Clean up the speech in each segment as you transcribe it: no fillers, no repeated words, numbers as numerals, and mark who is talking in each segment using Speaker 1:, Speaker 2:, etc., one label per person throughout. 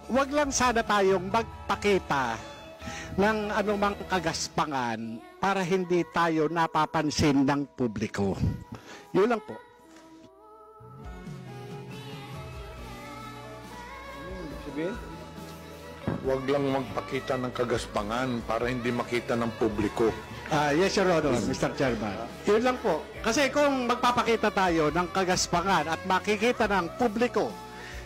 Speaker 1: wag lang sana tayong magpakita ng anumang kagaspangan para hindi tayo napapansin ng publiko. Yun lang po.
Speaker 2: Sabihin? Huwag lang magpakita ng kagaspangan para hindi makita ng publiko.
Speaker 1: Yes, Your Honor, Mr. Chairman. Yun lang po. Kasi kung magpapakita tayo ng kagaspangan at makikita ng publiko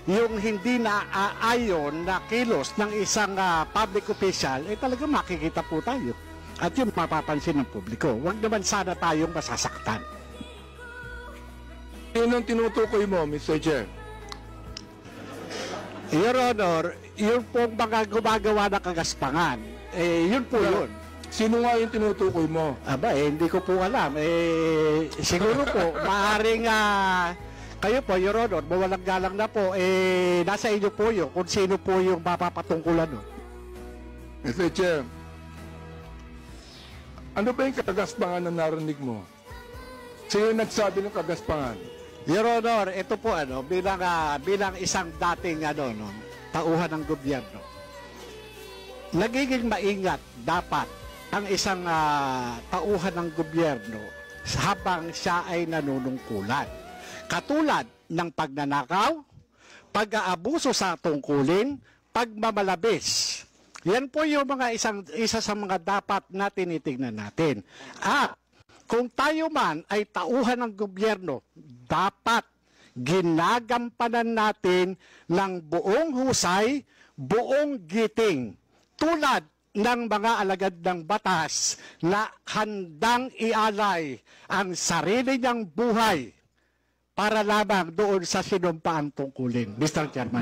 Speaker 1: yung hindi na aayon na kilos ng isang public official, talagang makikita po tayo. At yung mapapansin ng publiko. Huwag naman sana tayong masasaktan.
Speaker 2: Yun ang tinutukoy mo, Mr. Chair.
Speaker 1: Your Honor, yun pong mga gumagawa ng kagaspangan, yun po yun.
Speaker 2: Sino nga yung tinutukoy mo?
Speaker 1: Aba, hindi ko po alam. Siguro po, maaaring kayo po, Your Honor, mawalang galang na po, nasa inyo po yun, kung sino po yung mapapatungkulan nun.
Speaker 2: Mr. Chair, ano ba yung kagaspangan na narinig mo? Sino yung nagsabi ng kagaspangan?
Speaker 1: Your Honor, ito po bilang isang dating tauhan ng gobyerno. Nagiging maingat dapat ang isang tauhan ng gobyerno habang siya ay nanunungkulan. Katulad ng pagnanakaw, pag-aabuso sa tungkulin, pagmamalabis. Yan po yung isa sa mga dapat na tinitingnan natin. At kung tayo man ay tauhan ng gobyerno, dapat ginagampanan natin ng buong husay, buong giting, tulad ng mga alagad ng batas na handang ialay ang sarili niyang buhay para lamang doon sa sinumpaang tungkulin. Mr. Chairman.